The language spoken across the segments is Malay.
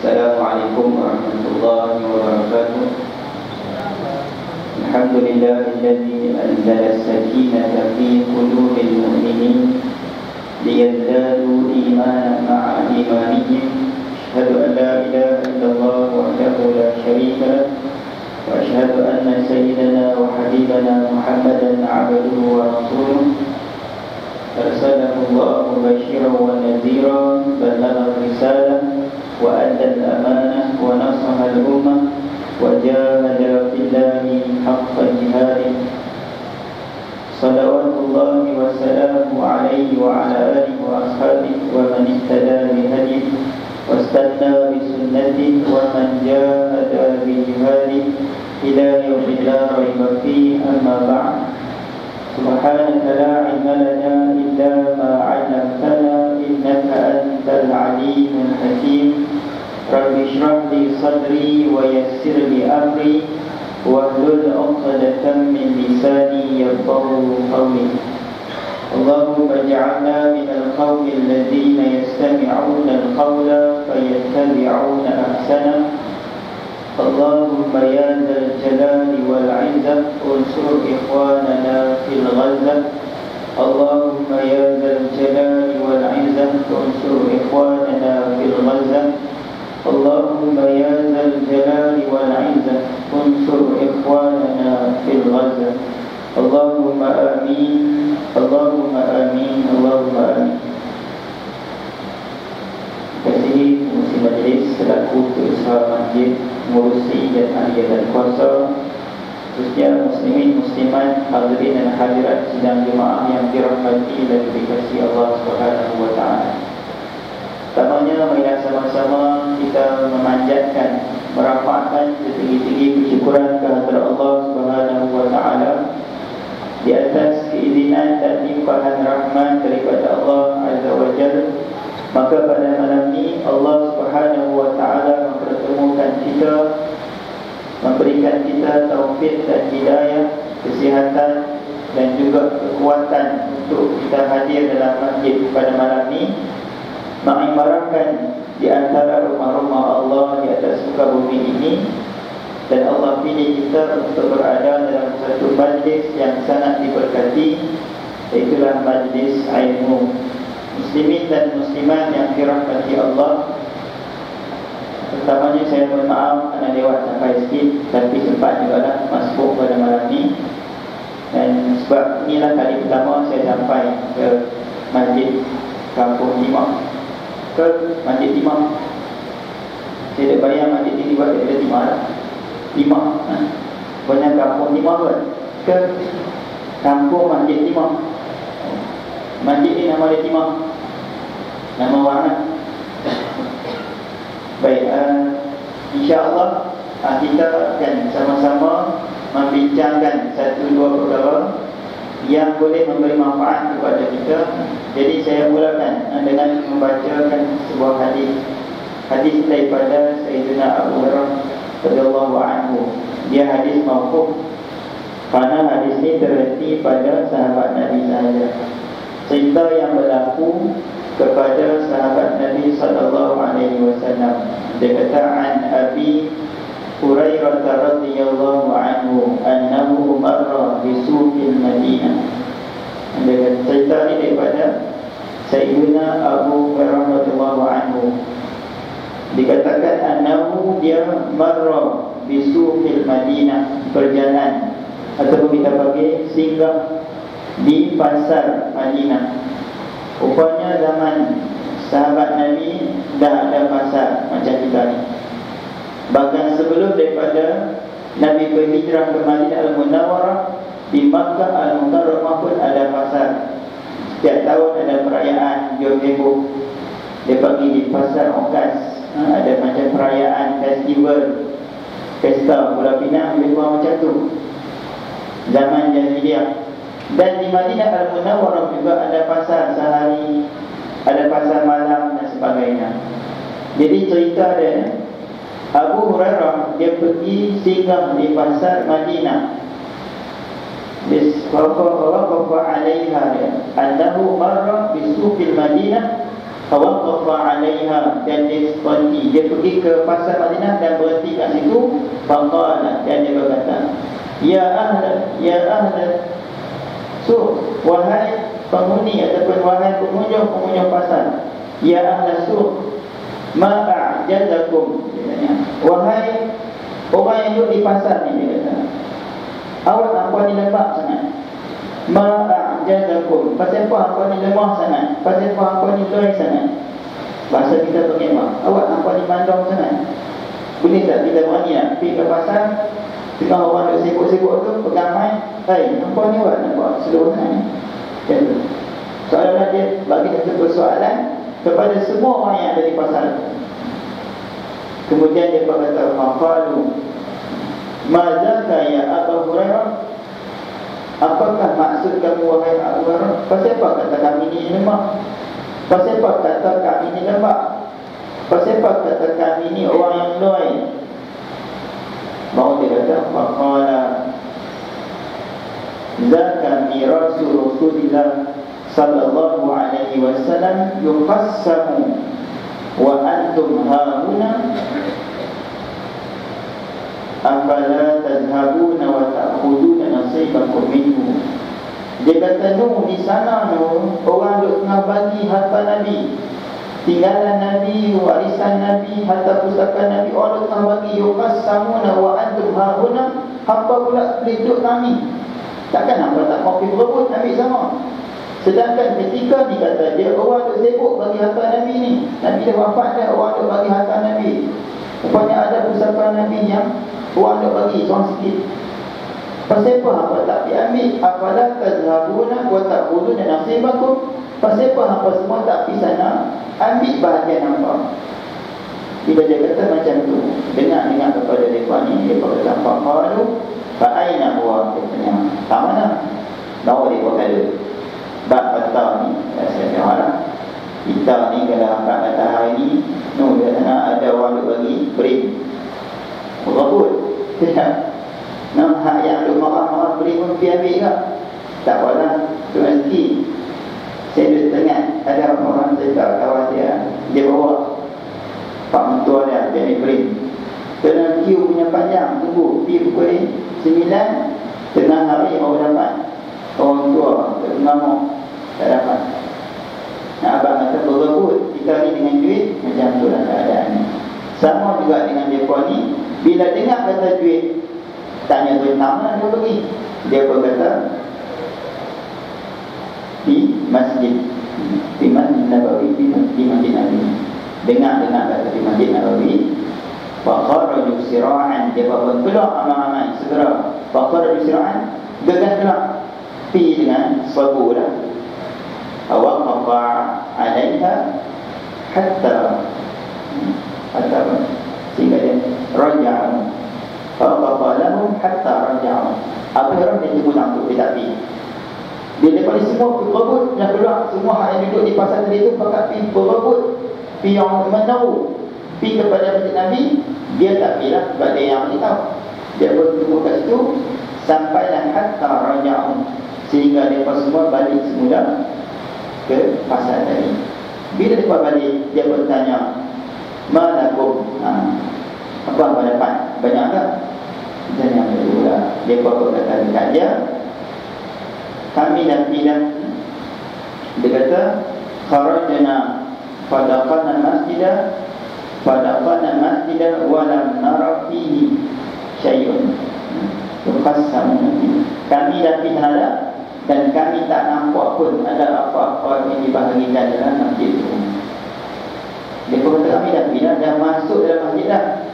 Assalamualaikum warahmatullahi wabarakatuh. Alhamdulillahilladzi anzala as-sakinata fi qulubil mu'minin liyazdadu imanan ma'a imanihim. Asyhadu an la ilaha illallah wahdahu la syarika lah wa asyhadu anna sayyidana wa habibana Muhammadan 'abduhu wa rasuluh. Arsalahu Allah mubasysyiran wa nadhiran, balagha risalah wa adda al-amanah wa nasaha al-ummah wa jahada fillahi haqqa jihadih. Salawatullahi wa salamuhu alaihi wa ala alihi wa ashabihi wa man ihtada bi hadihi wa istanna bi sunnatihi wa man jahada bi jihadihi ila yaumin la raiba fihi, amma ba'd. Subhanaka la ilma lana illa ma 'allamtana innaka antal alimul hakim. Rabbi shrah li sadri wa yassir li amri wahlul 'uqdatam min lisani yafqahu qawli. Allahumma ij'alna minal qawmi alladhina yastami'una al-qawla fayattabi'una ahsana. Allahumma ya dzal jalali wal 'izzah unsur ikhwanana fil ghazzah. Allahumma ya dzal jalali wal 'izzah unsur ikhwanana fil ghazzah. Allahumma ya dzal jalali wal 'izzah unsur ikhwanana fil ghazzah. Allahumma amin. Allahumma amin. Allahumma amin. Kasihi pengurusi majlis selaku pengusaha masjid, mengurusi dan ahli dan kuasa, khususnya muslimin muslimat, hadirin dan hadirat sidang jemaah yang dirahmati dan dikasihi Allah Subhanahu wa taala. Pertamanya, marilah sama-sama kita memanjatkan, merapatkan setinggi-tinggi kesyukuran kehadirat Allah Subhanahu wa taala di atas keizinan dan limpahan rahmat daripada Allah Azza wa Jalla. Maka pada malam ini Allah Subhanahu wa taala mempertemukan kita, memberikan kita taufik dan hidayah, kesihatan dan juga kekuatan untuk kita hadir dalam masjid pada malam ini, mengimarahkan di antara rumah-rumah Allah di atas muka bumi ini. Dan Allah pilih kita untuk berada dalam satu majlis yang sangat diberkati, iaitulah majlis ilmu. Muslimin dan muslimat yang dirahmati Allah, pertamanya saya mohon maaf kerana lewat sampai sikit, tapi sempat juga lah masuk pada malam ini. Dan sebab inilah kali pertama saya sampai ke Masjid Kampung Timah, ke Masjid Timah. Saya dah bayang masjid ini buat daripada Timah lah. Timah, banyak Kampung Timah buat ke Kampung Masjid Timah. Masjid ini nama dia Timah, nama warna. Baik, insyaAllah kita akan sama-sama membincangkan satu dua perkara yang boleh memberi manfaat kepada kita. Jadi saya mulakan dengan membacakan sebuah hadis daripada Sayyidina Abu Hurairah radhiyallahu anhu. Dia hadis mauquf, kerana hadis ini terhenti pada sahabat Nabi sahaja. Cerita yang berlaku kepada sahabat Nabi sallallahu alaihi wasallam. Dia kata, an Abi Hurairah radhiyallahu anhu annahu marra bi suqil Madinah. Dia kata cerita ini daripada Sayyidina Abu Hurairah radhiyallahu anhu. Dikatakan annahu, dia marra bi suqil Madinah, berjalan atau kita panggil singgah di pasar Madinah. Rupanya zaman sahabat Nabi dah ada pasar macam kita ni. Bahkan sebelum daripada Nabi berhijrah ke Madinah Al-Munawwarah, di Makkah Al-Mukarramah pun ada pasar. Setiap tahun ada perayaan Jom Heboh, dia panggil di pasar Okas. Ada macam perayaan, festival, pesta bola pinang, lebih kurang macam tu zaman Jahiliyah. Dan di Madinah Al-Munawwarah juga ada pasar sehari, ada pasar malam dan sebagainya. Jadi cerita dia, Abu Hurairah dia pergi singgah di pasar Madinah. Biswaqafa alaiha annahu marra bisuqil Madinah Fawaqafa 'alaiha, dan dia berhenti. Dia pergi ke pasar Madinah dan berhenti kat situ. Faqala, dan dia berkata, ya ahla suq, wahai penghuni ataupun wahai pengunjung pasar. Ya ahla suq, ma a'jazakum, wahai orang yang duduk di pasar ni, dia kata, awak apa ni lembab sangat? Ma a'jazakum, pasal apa apa ni lemah sangat? Pasal apa apa ni loi sangat? Bahasa kita panggil awak apa ni mandong sangat? Boleh tak kita berani nak pergi ke pasar, tengah orang duduk sibuk-sibuk tu, pegang mic, apa ni awak nampak slow sangat? Soalan dia bagi satu soalan kepada semua orang yang ada di pasar. Kemudian dia berkata, maqalu mazaka ya Abu Hurairah, apakah maksud kamu wahai Abu Hurairah? Pasal apa kata kami ni lemah? Pasal apa kata kami ni lembab? Pasal apa kata kami ni orang yang loi? Baru dia kata, maqala zaka mirasu Rasulillah sallallahu alaihi wasallam yuqassamu wa antum hauna afala tadhhabuna wa ta'khuduna nasibakum minhu. Dia kata, di sana orang duk tengah bagi harta Nabi, tinggalan Nabi, warisan Nabi, harta pusaka Nabi, orang duk tengah bagi. Yuqassamuna wa antum hauna, apa pula peliduk kami? Takkan hampa tak mau pergi berebut Nabi sama? Sedangkan ketika dikata dia, orang duk sibuk bagi harta Nabi ni, Nabi dah wafat dah, orang duk bagi harta Nabi. Rupanya ada pusaka Nabi yang orang duk bagi seorang sikit. Pasal apa hampa tak diambil? Apalah tazhabuna wa ta'khuduna nasibakum? Pasal apa hampa semua tak pergi sana ambil bahagian hampa? Bila dia kata macam tu, dengar kepada mereka ni, dia kata, faqalu fa aina huwa, katanya, tak mana? Bawa dia buat kata bab patah ni, saya harap kita ni kalau angkat matahari ni, dia sana ada orang duk bagi beri berebut, tidak. Hak yang duk marah-marah beri pun pergi ambil ke? Tak apalah, tu rezeki. Saya duduk tengah, ada orang cakap kawan dia bawa pak mentua dia ambil beri. Kena queue punya panjang, tunggu pergi pukul 9 tengah hari baru dapat. Orang tua mengamuk, tak dapat. Abang kata berebut kita ni dengan duit, macam tu lah keadaannya. Sama juga dengan mereka ni, bila dengar kata duit, tanya duit mana dia pergi. Dia pun kata di masjid Nabawi, di masjid Nabi. Dengar kata di masjid Nabawi. Fakharaju sira'an, dia pun keluar aman-aman segera. Fakharaju sira'an, gegas keluar, pergi dengan sabu lah. Waqafa 'alaiha hatta sehingga dia raja'u. Waqafa lahum hatta raja'u. Apa yang dia tunggu untuk dia tak pergi. Dia daripada semua berebut yang keluar, semua yang duduk di pasar tadi tu pakat pergi berebut, pergi yang menahu, pergi kepada masjid Nabi. Dia tak pergi lah, sebab dia yang beritahu. Dia bertunggu kat situ sampailah hatta raja'u, sehingga mereka semua balik semula ke pasar tadi. Bila mereka balik, dia bertanya, malakum, apa dapat? Banyak tak? Dan yang kedua, dia berkata dekat dia, kami dah tidak. Dia kata, kharajna fadaqana masjidah walam nara fihi syai'un yuqassamu. Kami dah pindah dan kami tak nampak pun ada apa-apa yang dibahagikan dalam masjid itu. Dia kata kami dah pindah dan masuk dalam masjid dah,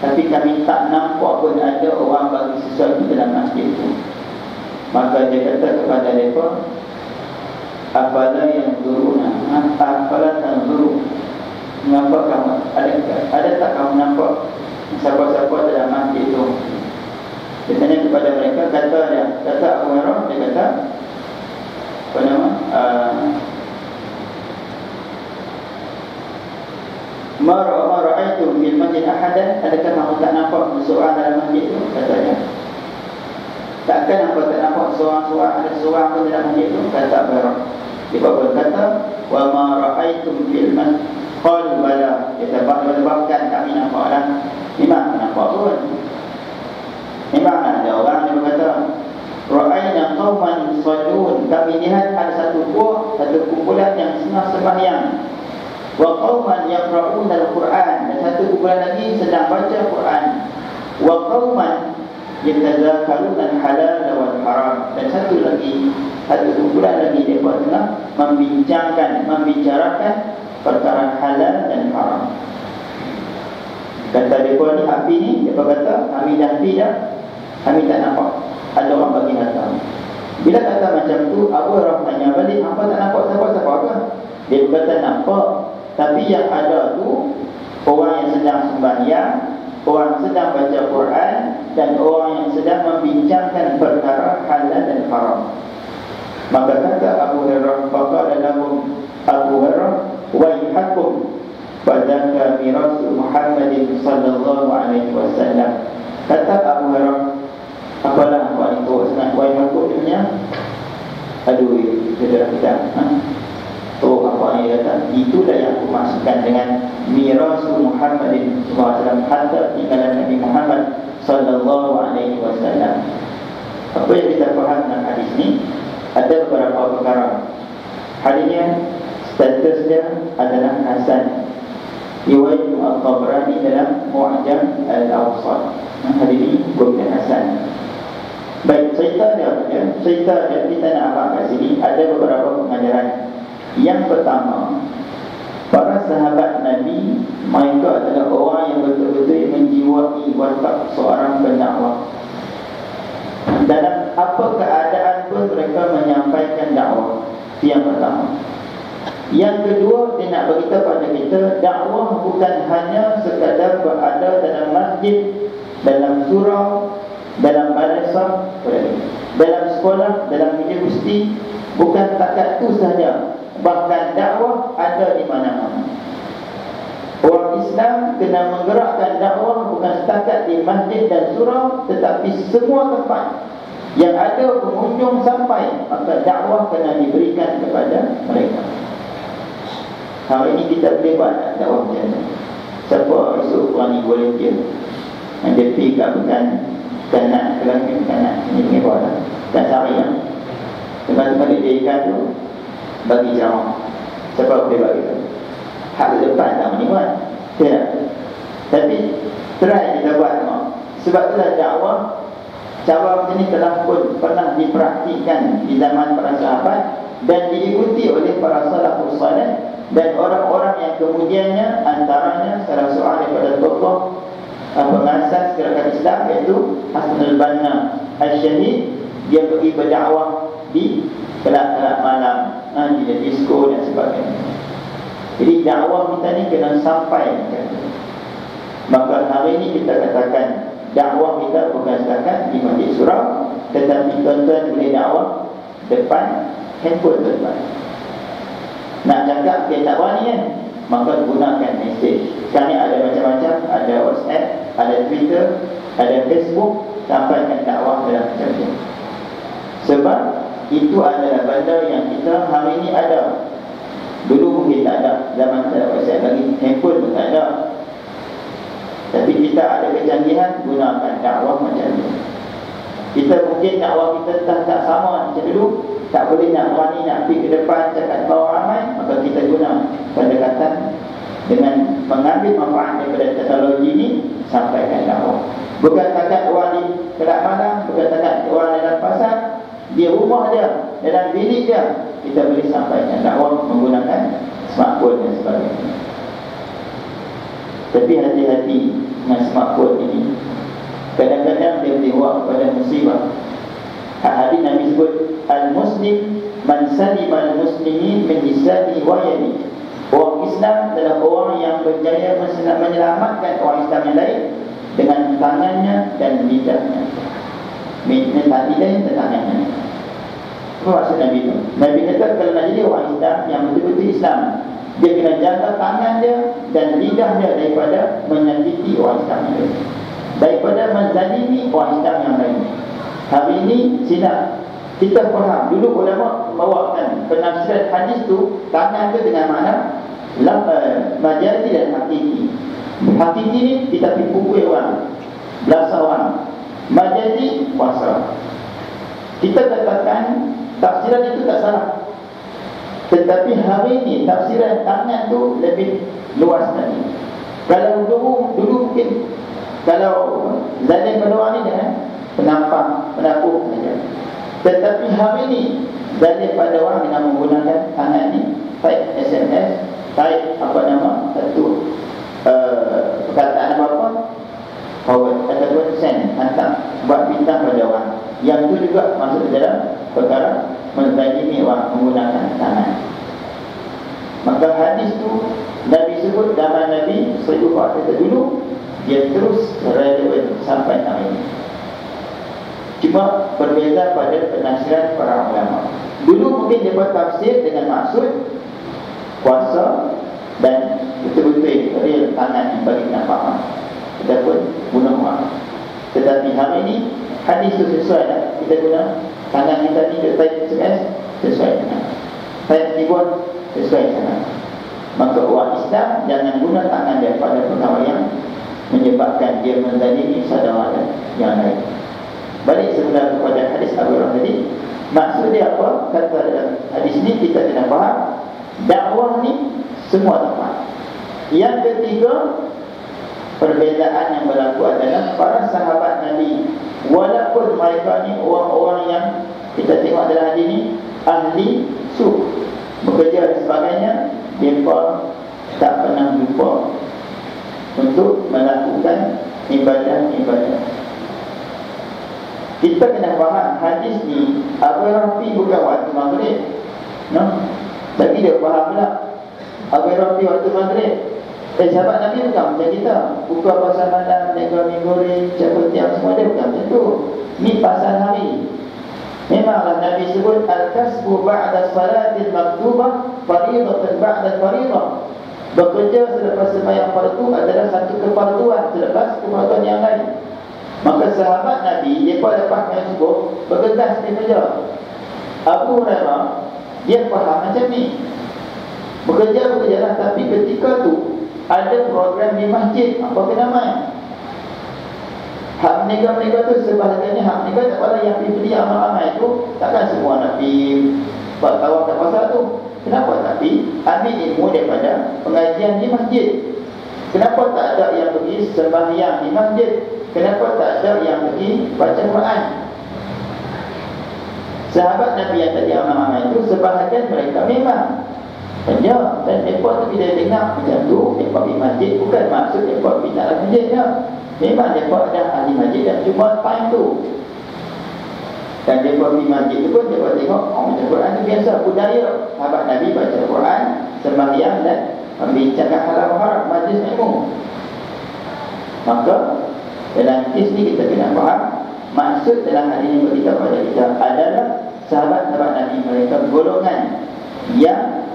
tapi kami tak nampak pun ada orang bagi sesuatu dalam masjid itu. Maka dia kata kepada mereka, afala yang zuruna, afala tanzuru, mengapa kamu ada tak kamu nampak siapa-siapa dalam masjid itu? Dia tanya kepada mereka, kata Abu Hurairah, dia kata apa nama, ma ra'aitu fil masjid ahadan, adakah kamu tak nampak seorang dalam masjid itu? Katanya, takkan apa tak nampak seorang ada seorang pun dalam masjid itu? Kata Abu Hurairah, Dia berkata, wa ma ra'aitum fil masjid qalu bala. Dia bahkan kami nampaklah. Memang nampak pun. Memang ada orang yang berkata, ra'ayna qauman yusallun. Kami lihat ada satu kumpulan yang sembahyang. Wa qauman yaqra'una al-Quran. Dan satu kumpulan lagi sedang baca Quran. Wa qauman yatazakaruna al-halal wal haram. Dan satu kumpulan lagi mereka tengah membicarakan perkara halal dan haram. Kata mereka ni api ni, mereka kata kami dah tidak, kami tak nampak ada orang bagi harta. Bila kata macam tu, Abu Hurairah tanya balik, apa tak nampak siapa-siapa ke? Dia berkata nampak, tapi yang ada tu orang yang sedang sembahyang, orang sedang baca Quran, dan orang yang sedang membincangkan perkara halal dan haram. Maka kata Abu Hurairah, faqala lahum Abu Hurairah, waihakum fadzaka mirasu Muhammadin sallallahu alaihi wasallam. Kata Abu Hurairah, apalah buat itu sangat waihakum punya. Aduh, saudara kita, oh apa yang kata, itulah yang aku maksudkan dengan mirasu Muhammadin sallallahu alaihi wasallam, harta tinggalan Nabi Muhammad sallallahu alaihi wasallam. Apa yang kita faham dalam hadis ni? Ada beberapa perkara. Hadisnya statusnya adalah hasan. Riwayat Al-Tabrani dalam Mu'jam Al-Awsat. Hadis ini hukumnya hasan. Baik, cerita yang kita nak abang kat sini ada beberapa pengajaran. Yang pertama, para sahabat Nabi, mereka adalah orang yang betul-betul menjiwai watak seorang pendakwah. Dalam apa keadaan pun mereka menyampaikan dakwah. Itu yang pertama. Yang kedua, dia nak beritahu pada kita, dakwah bukan hanya sekadar berada dalam masjid, dalam surau, dalam madrasah, dalam sekolah, dalam universiti. Bukan takat itu sahaja, bahkan dakwah ada di mana-mana. Orang Islam kena menggerakkan dakwah bukan setakat di masjid dan surau, tetapi semua tempat yang ada pengunjung sampai, maka dakwah kena diberikan kepada mereka. Hari ini kita boleh buat dakwah macam ni. Siapa esok orang ni volunteer, dia pergi kat bukan kanak, kanak ni buat lah, kat Sariah, tempat-tempat dia ikan tu, bagi ceramah. Siapa boleh bagi tu? Hak depan tak ni buat, tidak. Tapi try kita buat semua. Sebab itulah dakwah, cara macam ni telah pun pernah dipraktikkan di zaman para sahabat dan diikuti oleh para salafus salih dan orang-orang yang kemudiannya, antaranya salah seorang daripada tokoh pengasas gerakan Islam iaitu Hasan al-Banna al-Syahid. Dia pergi berdakwah di kelab-kelab malam, di disco dan sebagainya. Jadi dakwah kita ni kena sampai. Maka hari ini kita katakan dakwah kita bukan setakat di masjid surau, tetapi tuan-tuan boleh dakwah depan handphone tuan-tuan. Nak cakap kita tak berani kan, maka gunakan mesej. Sekarang ni ada macam-macam, ada WhatsApp, ada Twitter, ada Facebook. Sampaikan dakwah dalam macam tu. Sebab itu adalah benda yang kita hari ini ada. Dulu mungkin tak ada, zaman tak ada WhatsApp lagi, handphone pun tak ada. Tapi kita ada kecanggihan, gunakan dakwah macam tu. Kita mungkin dakwah kita tak sama macam dulu, tak boleh nak berani nak pergi ke depan cakap bawah ramai, maka kita guna pendekatan dengan mengambil manfaat daripada teknologi ini, sampaikan dakwah. Bukan takat orang di kelab malam, bukan takat orang dalam pasar, di rumah dia, dalam bilik dia, kita boleh sampaikan dakwah menggunakan smartphone dan sebagainya. Tapi hati-hati dengan smartphone ini. Kadang-kadang dia boleh buat kepada musibah. Hadis Nabi sebut, al-muslim man salima al-muslimin min lisanihi wa yadihi. Orang Islam adalah orang yang berjaya menyelamatkan orang Islam yang lain dengan tangannya dan lidahnya. Minta lidah dan tangannya. Apa maksud Nabi itu? Nabi kata kalau nak jadi orang Islam yang betul-betul Islam, dia kena jaga tangan dia dan lidah dia daripada menyakiti orang Islam yang lain, daripada menzalimi orang Islam yang lain. Hari ini silap kita faham, dulu ulama membawakan penafsiran hadis tu, tangan tu dengan makna majazi dan hakiki. Hakiki ni kita pukul orang, belasah orang. Majazi kuasa. Kita katakan tafsiran itu tak salah, tetapi hari ini tafsiran tangan tu lebih luas tadi. Kalau dulu mungkin kalau zalim pada orang ni dengan penampung saja. Tetapi hari ini zalim pada orang dengan menggunakan tangan ni, type SMS, type satu perkataan apa-apa, forward ataupun send, hantar, buat bintang pada orang. Yang itu juga masuk dalam perkara menzalimi orang menggunakan tangan. Maka hadis tu Nabi sebut zaman Nabi 1400 dulu, dia terus relevan sampai hari ini. Cuma berbeza pada penafsiran para ulama. Dulu mungkin dia buat tafsir dengan maksud kuasa dan betul-betul real tangan yang bagi nak faham, kita pun bunuh orang. Tetapi hari ini hadis itu sesuai tak? Kita guna tangan kita ni, kita type SMS sesuai dengan type keyboard sesuai dengan. Maka orang Islam jangan guna tangan dia pada perkara yang menyebabkan dia menzalimi saudara yang lain. Balik semula kepada hadis Abu Hurairah tadi, maksud dia apa? Kata dalam hadis ni kita kena faham, dakwah ni semua tempat. Yang ketiga, perbezaan yang berlaku adalah para sahabat Nabi, walaupun mereka ni orang-orang yang kita tengok dalam hadis ni ahli suh, bekerja dan sebagainya, mereka tak pernah lupa untuk melakukan ibadah-ibadah. Kita kena faham hadis ni, Abu Rafi bukan waktu maghrib, no? Tapi dia faham pula Abu Rafi waktu maghrib. Sahabat Nabi bukan macam kita, buka pasal malam, nego mie goreng, capur tiang, semua dia bukan macam tu. Ni pasal hari. Memanglah Nabi sebut al-kasbu ba'da salatil maktubah fariidatan ba'da fariidah. Bekerja selepas sembahyang fardu adalah satu kefarduan selepas kefarduan yang lain. Maka sahabat Nabi, mereka lepas yang subuh bergegas dia kerja. Abu Hurairah, dia faham macam ni, bekerja-bekerjalah, tapi ketika tu ada program di masjid, apa kena main. Hak menega-menega tu sebahagiannya hak menega, tak pada yang pergi beli amal-amal itu, takkan semua nak pergi buat tawaf kat pasar tu. Kenapa tak pergi ambil ilmu daripada pengajian di masjid? Kenapa tak ada yang pergi sembahyang di masjid? Kenapa tak ada yang pergi baca Quran? Sahabat Nabi yang tadi amal-amal itu, sebahagian mereka memang kerja, dan mereka tu bila dengar macam tu, mereka pergi masjid, bukan maksud mereka pergi dalam masjid je. Memang mereka ada ahli masjid dan cuma time tu. Dan mereka pergi masjid tu pun mereka tengok baca Quran tu biasa, budaya sahabat Nabi baca Quran, sembahyang dan membicarakan halal haram, majlis ilmu. Maka dalam kes ni kita kena faham, maksud dalam hadis ini beritahu kepada kita adalah sahabat-sahabat Nabi mereka golongan yang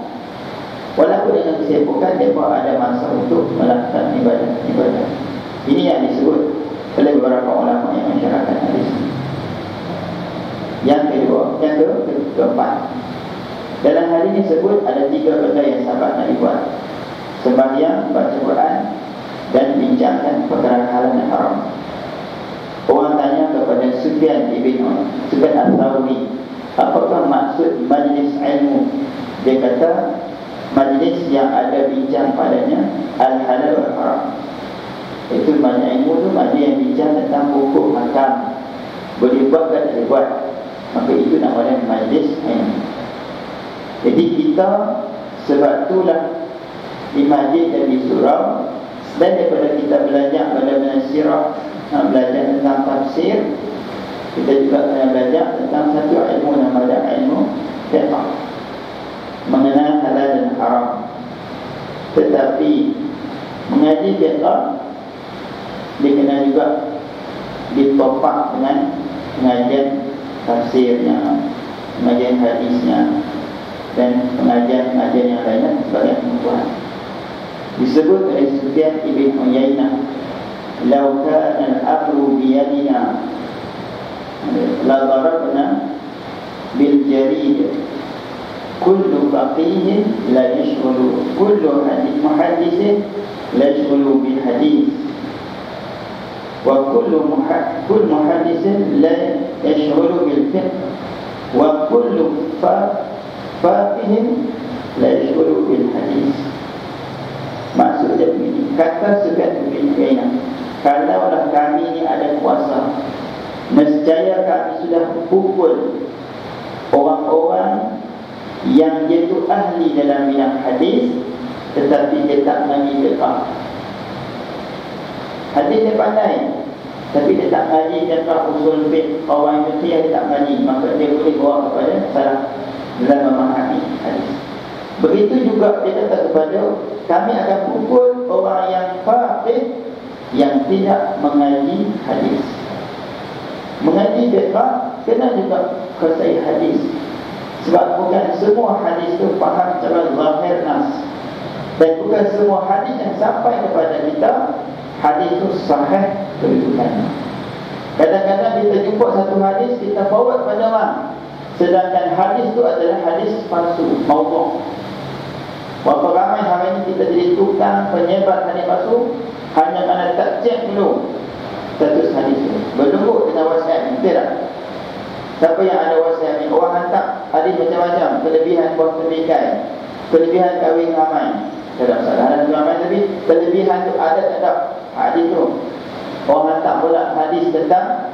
walaupun dengan kesibukan, mereka ada masa untuk melakukan ibadah-ibadah. Ini yang disebut oleh beberapa ulama yang masyarakat hadis. Yang kedua, keempat, dalam hal ini sebut ada 3 benda yang sahabat Nabi buat: sembahyang, baca Quran, dan bincangkan perkara halal dan haram. Orang tanya kepada Sufyan al-Thawri, apakah maksud majlis ilmu? Dia kata majlis yang ada bincang padanya al-halal wal haram. Itu majlis ilmu tu, majlis yang bincang tentang hukum hakam, boleh buat ke tak boleh buat. Maka itu namanya majlis ilmu. Jadi kita sebab itulah di masjid dan di surau, dan daripada kita belajar benda-benda sirah, belajar tentang tafsir, kita juga kena belajar tentang satu ilmu namanya ilmu fiqh, mengenal halal dan haram. Tetapi mengaji fiqh, dia kena juga ditopak dengan pengajian tafsirnya, pengajian hadisnya, dan pengajian-pengajian yang lainnya sebagai pengetahuan. Disebut oleh Sufyan ibn Uyainah, "Lau kana al-amru biyadina la darabna bil jarid kullu faqihin la yashghulu kullu muhaddisin la yashghulu bil hadis wa kullu muhaddisin la yashghulu bil fiqh wa kullu faqihin la yashghulu bil hadis. Maksudnya begini, kata Sufyan bin Uyainah, kalaulah kami ini ada kuasa, nescaya kami sudah pukul orang-orang yang dia itu ahli dalam bidang hadis tetapi dia tak mengaji fiqh. Hadis dia pandai tapi dia tak mengaji tentang usul fiqh. Orang yang dia tak mengaji, maka dia boleh bawa kepada salah dalam memahami hadis. Begitu juga dia kata kepada kami akan pukul orang yang faqih yang tidak mengaji hadis. Mengaji fiqh kena juga kuasai hadis. Sebab bukan semua hadis itu faham secara zahir nas, dan bukan semua hadis yang sampai kepada kita hadis itu sahih kedudukannya. Kadang-kadang kita jumpa satu hadis, kita bawa kepada orang, sedangkan hadis itu adalah hadis palsu, maudhu'. Berapa ramai hari ini kita jadi tukang penyebar hadis palsu hanya kerana tak cek dulu status hadis itu. Berlembut dengan WhatsApp, tidak. Siapa yang ada WhatsApp ni, orang hantar hadis macam-macam, kelebihan buah kebaikan, kelebihan kahwin ramai. Tak ada masalah dalam ramai, tapi kelebihan tu ada tak ada hadis tu. Orang hantar pula hadis tentang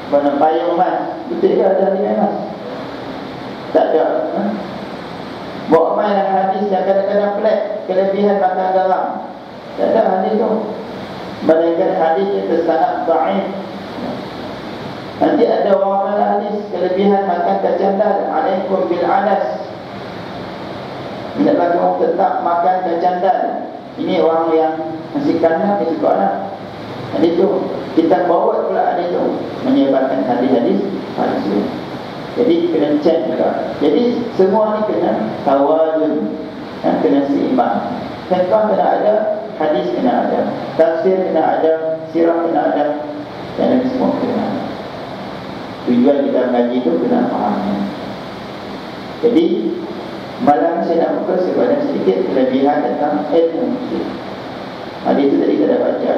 payung emas. Betul ke ada hadis emas? Tak ada. Bawa mainlah hadis yang kadang-kadang pelik, kelebihan makan garam. Tak ada hadis tu. Melainkan hadis yang tersanad dhaif. Nanti ada orang mana hadis kelebihan makan kacang dal, alaikum bil anas. Hendaklah kamu tetap makan kacang dal. Ini orang yang masih kanak, dia suka lah. Hadis tu kita bawa pula hadis tu, menyebarkan hadis-hadis palsu. Jadi kena cek juga. Jadi semua ni kena tawazun, kena seimbang. Fiqh kena ada, hadis kena ada, tafsir kena ada, sirah kena ada, dan semua kena ada. Tujuan kita mengaji itu kena faham. Jadi malam saya nak fokus kepada sedikit kelebihan tentang ilmu. Hadis itu tadi kita dah baca,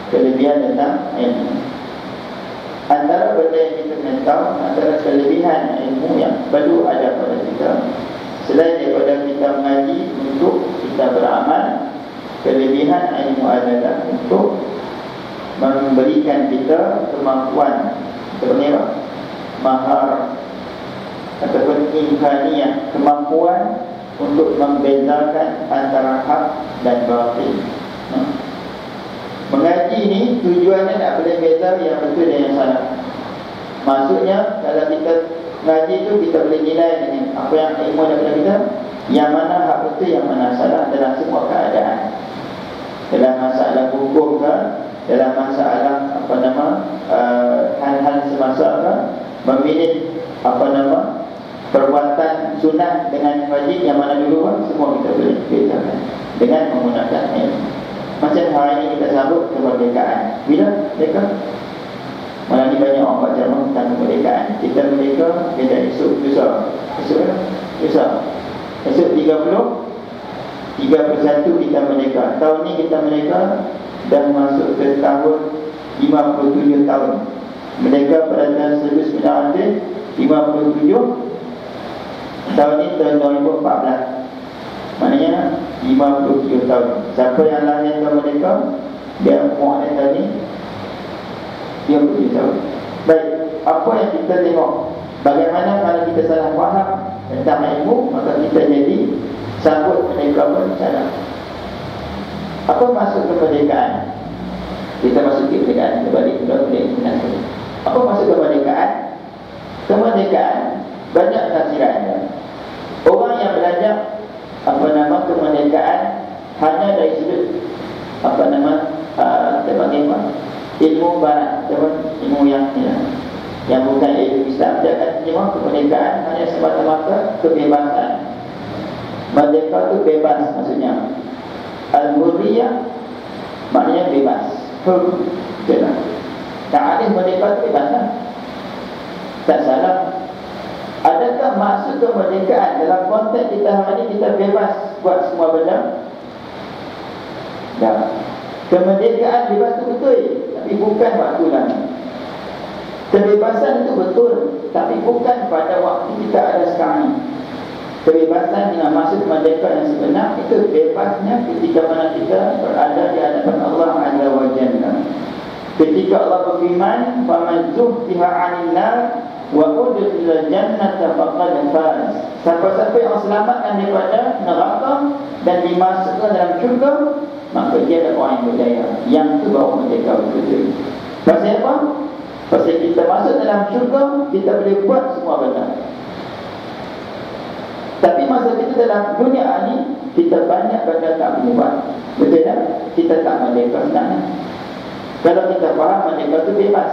kelebihan tentang ilmu. Antara benda yang kita kena tahu, antara kelebihan ilmu yang perlu ada pada kita, selain daripada kita mengaji untuk kita beramal, kelebihan ilmu adalah untuk memberikan kita kemampuan, seperti apa? Mahar ataupun imkaniyah, kemampuan untuk membezakan antara hak dan batil. Mengaji ni tujuannya nak boleh beza yang betul dan yang salah. Maksudnya kalau kita mengaji tu kita boleh nilai dengan apa yang ilmu daripada kita, yang mana hak betul, yang mana salah dalam semua keadaan. Dalam masalah hukum ke, dalam masalah hal-hal semasa ke, memilih perbuatan sunat dengan wajib yang mana dulu kan, semua kita boleh bezakan dengan menggunakan ilmu. Macam hari ini kita sambut kemerdekaan. Bila mereka? Malah ni banyak orang baca tentang kemerdekaan. Kita merdeka, kita esok lusa. Esok 31 kita merdeka. Tahun ni kita merdeka dah masuk ke tahun 57 tahun. Merdeka pada tahun 1957. Tahun ni tahun 2014. Maknanya 57 tahun. Siapa yang lahir tahun merdeka, dia muat tahun ni 37 tahun. Baik, apa yang kita tengok, bagaimana kalau kita salah faham tentang ilmu, maka kita jadi sambut merdeka pun salah. Apa maksud kemerdekaan? Kita masuk kemerdekaan, kembali kemerdekaan. Apa maksud kemerdekaan? Kemerdekaan banyak tafsirannya. Orang yang belajar kemerdekaan hanya dari sudut kita panggil ilmu barat, ilmu yang bukan ilmu Islam. Dia akan terima kemerdekaan hanya semata-mata kebebasan. Merdeka itu bebas maksudnya. Al-Hurriyah maknanya bebas. Tak ada merdeka itu bebas lah. Tak salah. Adakah maksud kemerdekaan dalam konteks kita hari ini kita bebas buat semua benda? Tak. Kemerdekaan bebas itu betul, tapi bukan waktu lama. Kebebasan itu betul, tapi bukan pada waktu kita ada sekarang ini. Kebebasan dengan maksud merdeka yang sebenar itu bebasnya ketika mana kita berada di hadapan Allah Azza wa Jalla. Ketika Allah berfirman, "Faman zuhziha 'anil nar wa udkhila jannata faqad faz." Siapa-siapa yang selamatkan daripada neraka dan dimasukkan dalam syurga, maka dia adalah orang yang berjaya. Yang itu baru merdeka betul. Pasal apa? Pasal kita masuk dalam syurga, kita boleh buat semua benda. Tapi masa kita dalam dunia ini, kita banyak benda tak boleh buat. Betul tak? Kita tak merdeka sebenarnya. Kalau kita faham merdeka itu bebas.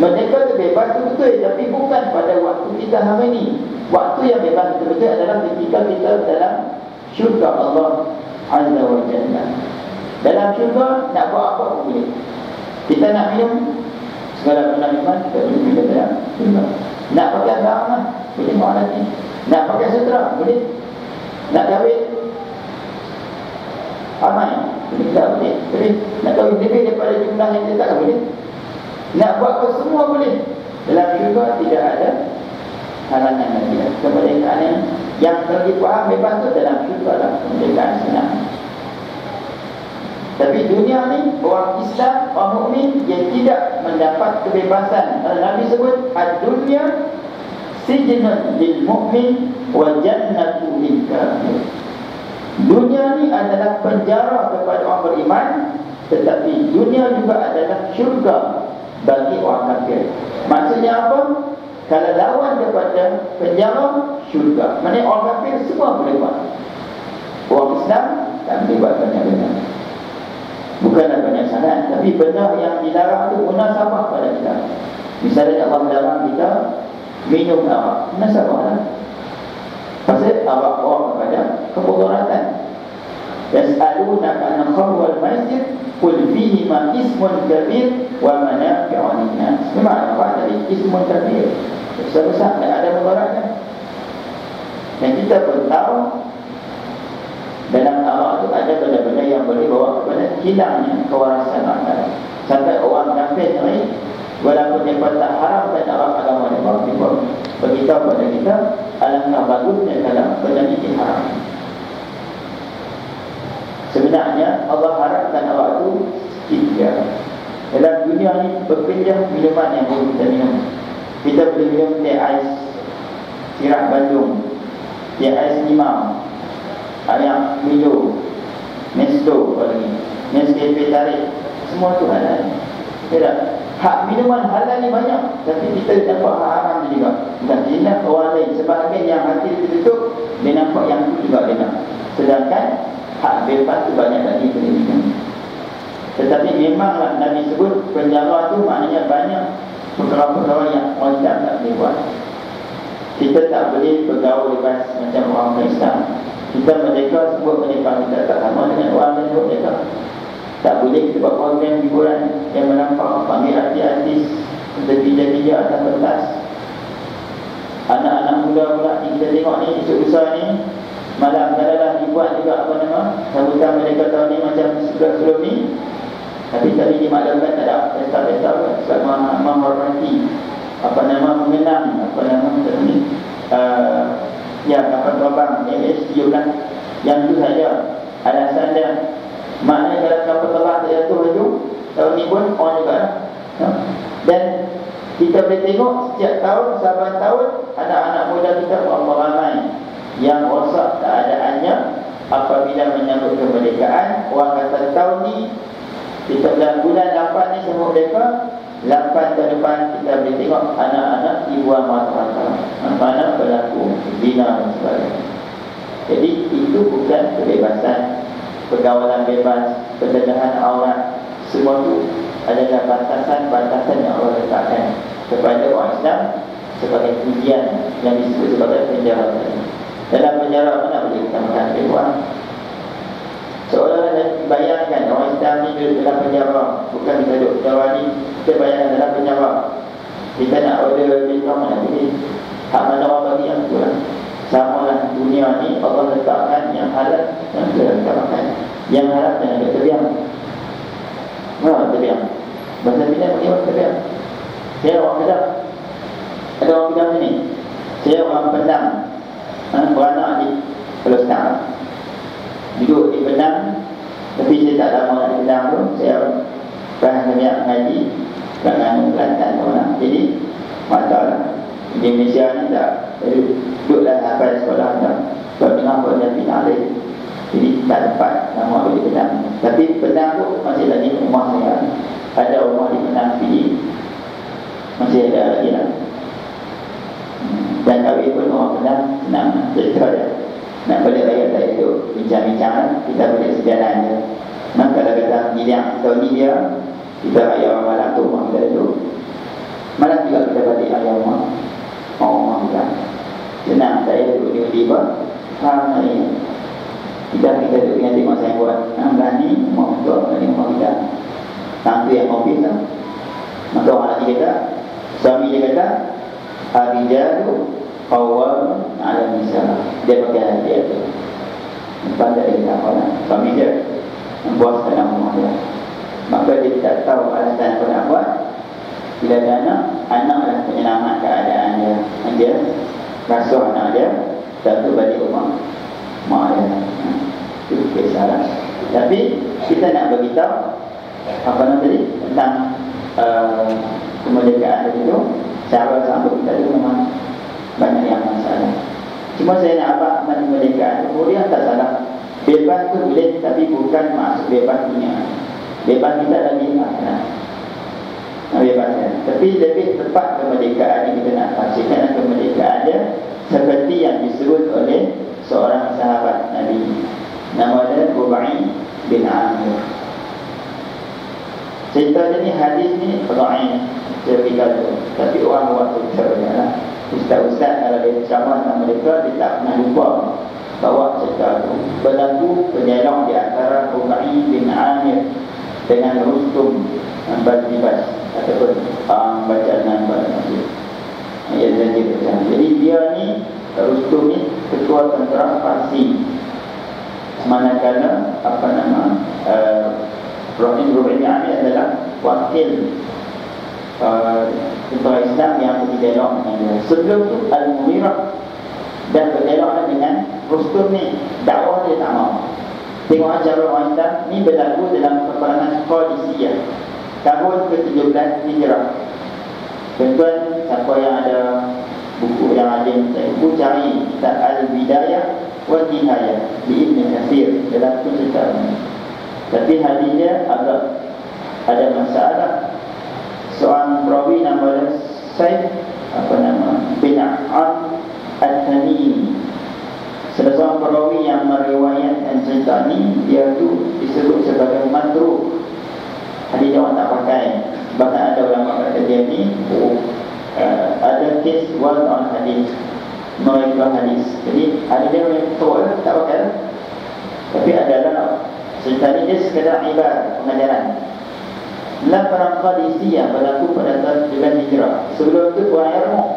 Merdeka itu bebas itu betul, tapi bukan pada waktu kita hari ini. Waktu yang bebas betul-betul adalah ketika kita dalam syurga Allah Azza wa Jalla. Dalam syurga nak buat apa pun boleh. Kita nak minum segala benda minuman, kita boleh minum dalam syurga. Nak pakai barang lah, boleh buat nanti. Nak pakai sutra, boleh. Nak kahwin ramai, boleh tak boleh. Boleh. Nak kahwin lebih daripada jumlah yang kita tak boleh. Nak buat apa semua boleh. Dalam syurga tidak ada halangan lagi. Kemerdekaan yang pergi faham bebas itu dalam syurga lah. Kemerdekaan senang. Tapi dunia ni, orang Islam, orang mukmin, dia tidak mendapat kebebasan. Nabi sebut, ad-dunya sijnun lil mu'min wa jannatu lil kafir. Dunia ni adalah penjara kepada orang beriman, tetapi dunia juga adalah syurga bagi orang kafir. Maksudnya apa? Kalau lawan daripada penjara, syurga. Maksudnya orang kafir semua boleh buat. Orang Islam tak boleh buat banyak-banyak. Bukanlah banyak sangat, tapi benda yang dilarang itu munasabah pada kita. Misalnya Allah melarang kita minum arak, munasabah lah. Pasal arak bawa kepada kemudaratan. Yas'alunaka 'anil khamri wal maisir qul fihima ismun kabir wa manafi'u lin-nas. Memang apa tadi ismun kabir? Besar-besar dan ada mudaratnya. Dan kita pun tahu dalam arak itu ada benda-benda yang boleh bawa kepada hilangnya kewarasan harta. Sampai orang kafir ni, walaupun mereka tak haramkan arak agama mereka, beritahu kepada kita, alangkah bagusnya kalau benda ini diharam. Sebenarnya Allah harapkan arak itu sikit. Dalam dunia ni berpindah minuman yang boleh kita minum. Kita boleh minum teh ais sirap Bandung, teh ais limau, ayam Milo, Nesto, Nescafe tarik, semua tu halal. Tidak. Hak minuman halal ni banyak, tapi kita nampak haram juga. Dan dia orang lain, sebahagian yang hati tertutup, dia nampak yang tu juga dia nak. Sedangkan hak bebas tu banyak lagi pendidikan. Tetapi memanglah Nabi sebut penjara tu maknanya banyak perkara-perkara yang orang Islam tak boleh buat. Kita tak boleh bergaul bebas macam orang Islam. Kita merdeka, sebut merdeka kita tak sama dengan orang lain merdeka. Tak boleh kita buat program hiburan yang menampar, panggil artis-artis DJ atas pentas. Anak-anak muda pula kita tengok ni, isu besar ni, malam kadang-kadang dibuat juga apa nama, sambutan merdeka tahun ni macam sebelum ni. Tapi tadi dimaklumkan tak ada pesta-pesta sebab menghormati apa nama, mengenang apa nama ni, ya, kapal terbang MH17 yang itu saja alasan dia. Maknanya kalau kapal terbang tak jatuh laju tahun ni pun orang juga ya? Dan kita boleh tengok setiap tahun, saban tahun, anak-anak muda kita ramai yang rosak keadaannya apabila menyambut kemerdekaan. Orang kata tahun ni kita bulan 8 ni semua merdeka, 8 tahun depan kita boleh tengok anak-anak dibuang mata-mata, mana berlaku zina dan sebagainya. Jadi itu bukan kebebasan, pergaulan bebas, pendedahan aurat. Semua itu adalah batasan-batasan yang Allah letakkan kepada orang Islam sebagai ujian yang disebut sebagai penjara. Dalam penjara mana boleh kita makan keluar? Seolah-olah bayangkan orang Islam ni duduk dalam penjara. Bukan kita duduk penjara ni, kita bayangkan dalam penjara. Kita nak order kita mana boleh. Hak mana orang bagi yang tu lah. Sama lah dunia ni Allah letakkan yang halal yang kita makan. Yang halal jangan kita terbiang. Mana terbiang? Bahasa Pinang bagi orang terbiang. Saya orang Kedah. Ada orang Kedah sini. Saya orang Padang. Beranak di Pulau Setang. Duduk di Padang. Tapi saya tak lama nak di Padang tu. Saya pernah banyak ngaji kat Nganu, Kelantan tu lah. Jadi masalah di Malaysia ni tak duduklah sampai sekolah dah. Kalau dengar pun dah pindah lain. Jadi tak dapat nama di Padang. Tapi Padang tu masih lagi rumah saya. Ada rumah di Padang Fiji. Masih ada lagi lah. Dan kahwin pun orang Padang senang cerita dia. Nak balik raya tak itu bincang-bincang, kita boleh sejalan je. Nah, kalau kata bilang tahun ni dia, kita raya malam tu rumah kita duduk. Malam juga kita balik raya rumah rumah kita. Senang saya duduk di Udiba. Hari kita duduk dengan tengok saya buat berani rumah untuk rumah kita. Tangtu yang ofis tu. Maka orang lelaki kata, suami dia kata, Ar-rijalu qawwamun 'ala nisa. Dia pakai dia tu. Pandai dia tak apa. Suami dia buat dalam rumah dia. Maka dia tak tahu alasan apa nak buat. Bila ada anak adalah penyelamat keadaan dia. Dia rasuh anak dia, tentu balik rumah mak dia. Itu kisah. Tapi kita nak beritahu apa nama tadi tentang kemerdekaan itu. Cara sambut kita itu memang banyak yang masalah. Cuma saya nak abang kemerdekaan kemudian tak salah. Bebas tu boleh, tapi bukan maksud bebas dunia. Bebas kita lagi akhirat. Bebas ya. Tapi lebih tepat kemerdekaan yang kita nak pastikan kemerdekaan dia seperti yang disebut oleh seorang sahabat Nabi. Nama dia Rubai bin Amir. Cerita dia ni, hadis ni dhaif, cerita tu. Tapi orang buat cerita lah. Ustaz-ustaz kalau dia ceramah sama mereka, dia tak pernah lupa bawa cerita tu. Berlaku pendialog di antara Rubai bin Amir dengan Rustum Bas ataupun baca dengan jadi dia ni, Rustum ni ketua tentera Parsi. Manakala Rubai bin Amir adalah wakil tentera Islam yang berdialog dengan dia. Sebelum tu Al-Mughirah dan berdialog dengan Rustum ni, dakwah dia tak mau. Tengok acara orang Islam ni berlaku dalam peperangan Qadisiyah tahun ke-17 Hijrah. Tuan-tuan, siapa yang ada buku yang ada buku, cari kitab Al-Bidayah wa Nihayah di Ibn Katsir dalam cerita ini. Tapi hadis dia agak ada masalah. Seorang perawi nama Saif bin Al-Tamimi. Salah seorang perawi yang meriwayatkan cerita ni, dia tu disebut sebagai matruk. Hadis dia orang tak pakai. Bahkan ada ulama kata dia ni ada kes wal on hadis, mereka hadis. Jadi ada dia yang betul tak pakai. Tapi adalah cerita ni dia sekadar ibarat pengajaran. Dalam perang Qadisiyah berlaku pada tahun 9 Hijrah. Sebelum itu perang Yarmouk.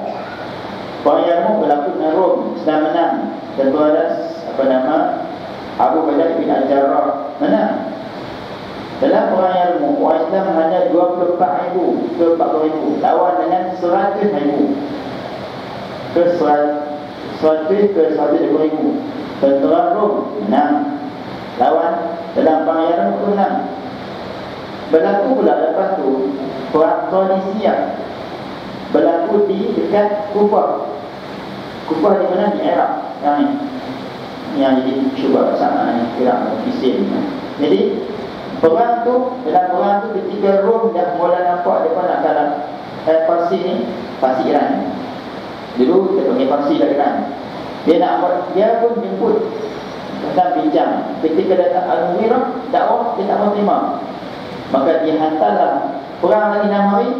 Perang Yarmouk berlaku dengan Rom. Islam menang. Tentu ada Abu Bakar bin Al-Jarrah menang. Dalam perang Yarmouk, orang Islam hanya 24,000 ke 40,000 lawan dengan 100,000 ke 120,000. Tentera Rom menang lawan dalam perang Yarmouk menang. Berlaku pula lepas tu perang Qadisiyah berlaku di dekat Kufah. Kufah di mana? Di Iraq. Yang jadi syubah sama Iraq Fisin. Jadi perang tu, dalam perang tu ketika Rom dah mula nampak mereka nak kalah Parsi ni, Parsi Iran. Dulu kita panggil Parsi dah Iran. Dia pun jemput tentang bincang. Ketika datang Al-Mughirah, dakwah dia tak mau terima. Maka dia hantarlah perang lagi 6 hari,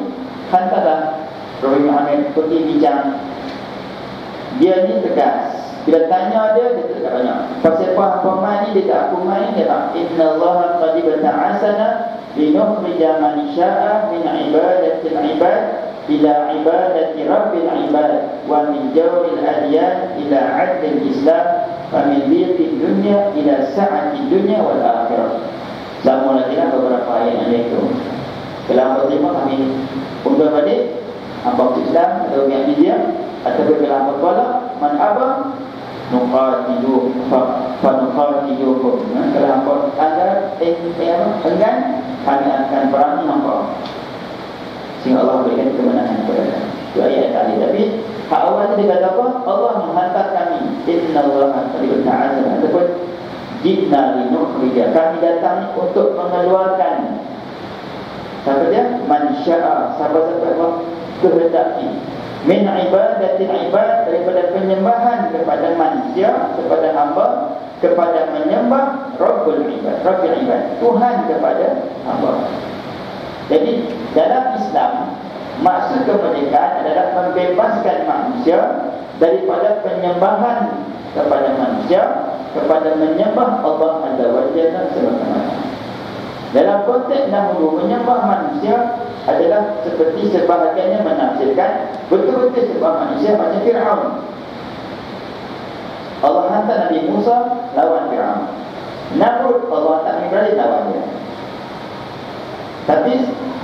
hantarlah Rubai bin Amir pergi bincang. Dia ni tegas. Bila tanya dia tak banyak. Pasal apa main ni, dia tak aku main, dia tak. Inna Allah qad bata'asana linukhrija man sya'a min ibadatil ibad ila ibadati rabbil ibad wa min jawril adyan ila adlil islam wa min dhiqid dunya ila sa'ati dunya wal akhirah. Sambung lagi lah beberapa ayat yang itu. Dalam pertama kami undur balik apa Islam atau yang media atau dalam bertolak man abang nuqatilu fa nuqatilukum. Kalau anda enggan kami akan perangi hampa sehingga Allah berikan kemenangan kepada kami. Itu ayat tadi. Tapi hak awal itu dikata apa? Allah menghantar kami. Innallaha qad ta'ala ataupun jidna linukhrija, kami datang untuk mengeluarkan siapa dia? Man sya'a, siapa-siapa kehendaki min ibadatil ibad, daripada penyembahan kepada manusia, kepada hamba, kepada menyembah Rabbul ibad, Rabbil ibad, Tuhan kepada hamba. Jadi dalam Islam maksud kemerdekaan adalah membebaskan manusia daripada penyembahan kepada manusia, kepada menyembah Allah Azza wa Jalla semata-mata. Dalam konteks dahulu menyembah manusia adalah seperti sebahagiannya menafsirkan betul-betul sembah manusia macam Fir'aun. Allah hantar Nabi Musa lawan Fir'aun. Namrud Allah hantar Nabi Ibrahim lawan dia. Tapi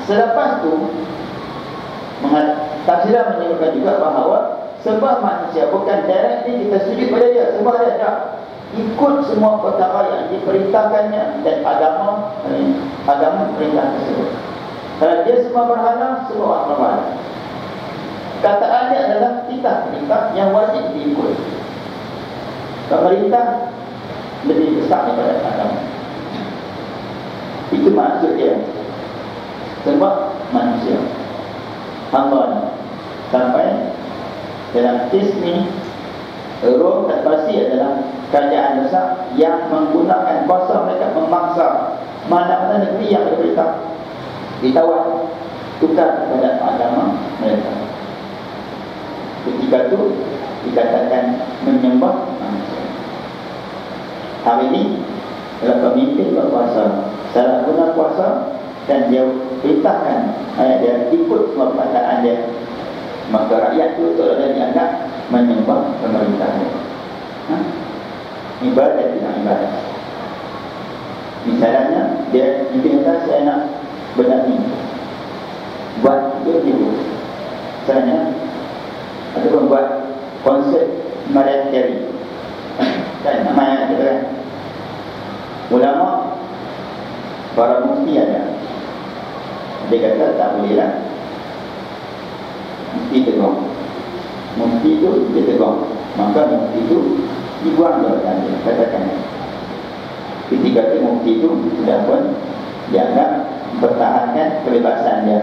selepas tu tafsiran menyebutkan juga bahawa sembah manusia bukan directly kita sujud pada dia, sembah dia tak. Ikut semua perkara yang diperintahkannya dan agama perintah tersebut. Kalau dia semua berhala, semua orang berhala. Kataannya adalah perintah yang wajib diikut. Pemerintah lebih besar daripada agama. Itu maksud dia. Sebab manusia hamba sampai dalam kes ni Rom dan Parsi adalah kerajaan besar yang menggunakan kuasa mereka memaksa mana-mana negeri yang berperintah ditawan tukar kepada agama mereka. Ketika itu dikatakan menyembah manusia. Hari ini adalah pemimpin berkuasa salah guna kuasa dan dia perintahkan dia ikut semua perkataan dia, maka rakyat itu seolah-olah dianggap menyembah pemerintah. Ibadat tidak ibadat. Misalnya dia kata saya nak benda ni, buat itu dulu. Misalnya ataupun buat konsert Mariah Carey, kan namanya itu kan. Ulama para mufti ada, dia kata tak boleh lah, mufti tegur. Mufti itu dia tegur, maka mufti itu dibuang jabatan dia, katakan. Ketika itu mufti itu sudah pun dianggap mempertahankan kebebasan dia,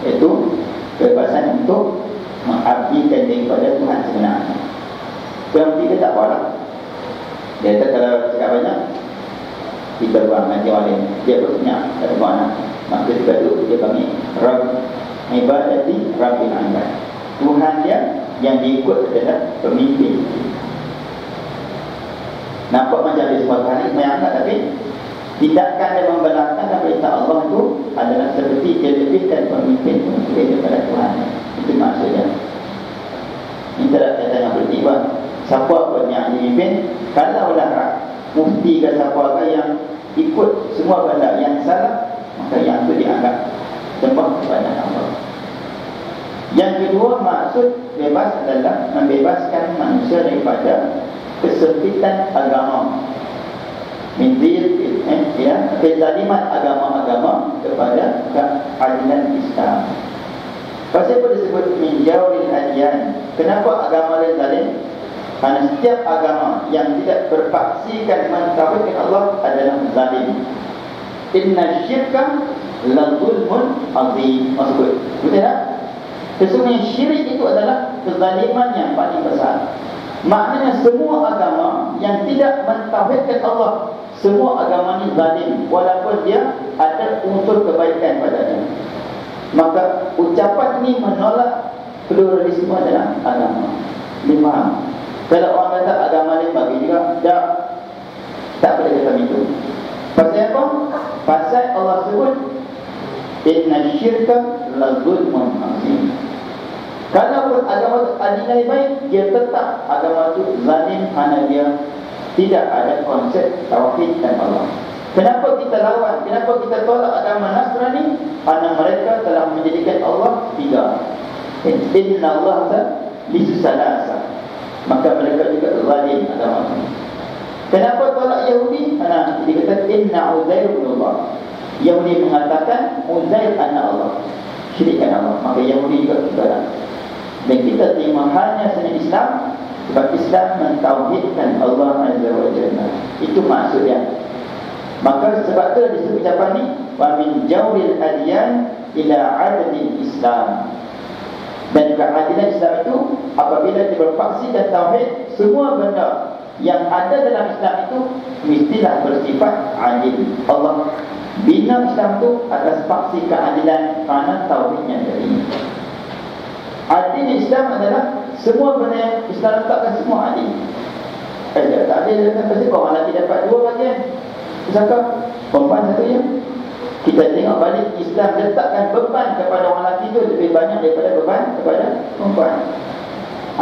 iaitu kebebasan untuk mengabdikan diri kepada Tuhan sebenarnya. Mufti dia tak boleh. Dia kata kalau cakap banyak kita buang nanti oleh dia berpunya tak mana. Maka ketika itu dia panggil Rabb ibadati Rabbil ibad, Tuhan dia yang diikut adalah pemimpin. Nampak macam dia semua hari menyangat, tapi tidakkan dia membenarkan perintah Allah itu adalah seperti dia lebihkan pemimpin daripada Tuhan. Itu maksudnya. Ini tidak kata yang bertiba. Siapa pun yang dipimpin, kalaulah mufti ke siapa yang ikut semua benda yang salah, maka yang itu dianggap sembah kepada Allah. Yang kedua, maksud bebas adalah membebaskan manusia daripada kesempitan agama, kezaliman agama-agama kepada keadilan Islam. Pasal apa disebut min jawril adyan? Kenapa agama lain zalim? Karena setiap agama yang tidak berpaksikan mentauhidkan Allah adalah zalim. Inna syirka la zulmun azim. Maksud betul tak? Sesungguhnya syirik itu adalah kezaliman yang paling besar. Maknanya semua agama yang tidak mentauhidkan Allah, semua agama ini zalim, walaupun dia ada unsur kebaikan padanya. Maka ucapan ini menolak pluralisme dalam agama. Lima. Kalau orang kata agama lain bagi juga, tak boleh kata itu. Pasal apa? Pasal Allah sebut Inna syirka la zulmun azim. Kalau agama adilai baik, dia tetap agama itu zalim kerana dia tidak ada konsep tauhid dan Allah. Kenapa kita lawan? Kenapa kita tolak agama Nasrani? Kerana mereka telah menjadikan Allah tiga. Inna Allah lisalasa. Maka mereka juga zalim agama itu. Kenapa tolak Yahudi? Kerana dia kata Inna Uzair ibn Allah. Yahudi mengatakan Uzair anak Allah, syirikkan Allah. Maka Yahudi juga tolak. Dan kita terima hanya seni Islam, sebab Islam mentauhidkan Allah Azza wa Jalla. Itu maksudnya. Maka sebab itu disebut ucapan ni, wa min jawril adyan ila adlil Islam. Dan keadilan Islam itu apabila dia berfaksi dan tauhid, semua benda yang ada dalam Islam itu mestilah bersifat adil. Allah bina Islam itu atas faksi keadilan kerana tauhidnya tadi. Adil Islam adalah semua benda yang Islam letakkan semua adil. Tak adil kan pasti orang lelaki dapat dua bahagian, misalkan perempuan satu je. Kita tengok balik, Islam letakkan beban kepada orang lelaki itu lebih banyak daripada beban kepada perempuan.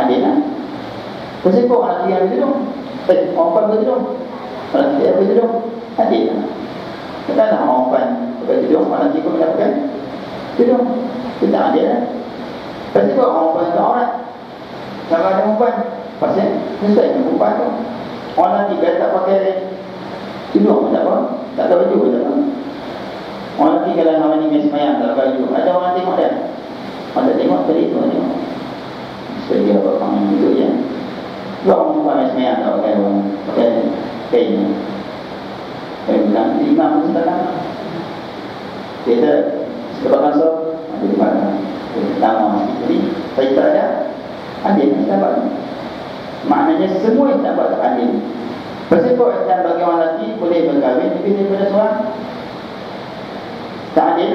Adil lah. Pasti orang lelaki yang bertudung, perempuan bertudung, orang lelaki yang bertudung, adil lah. Katalah orang perempuan bertudung, orang lelaki pun mendapatkan tudung, kita adil lah. Pasti kau orang perempuan itu aurat. Kalau ada perempuan, pasti sesuai dengan perempuan tu. Orang lelaki kalau tak pakai tudung pun tak apa, tak ada baju pun tak apa. Orang lelaki kalau nama ni mes semayang tak ada baju, ada orang tengok dia. Orang tak tengok, tadi tu tengok. Supaya dia buat panggil itu je. Kalau orang perempuan mes semayang tak pakai kain. Saya bilang, imam pun sedang. Kita sebab masuk, ada di mana. Pertama sekali, saya tak ada adil sahabat. Maknanya semua yang sahabat adil. Bersifat dan bagi orang lelaki boleh berkahwin lebih daripada seorang. Tak adil.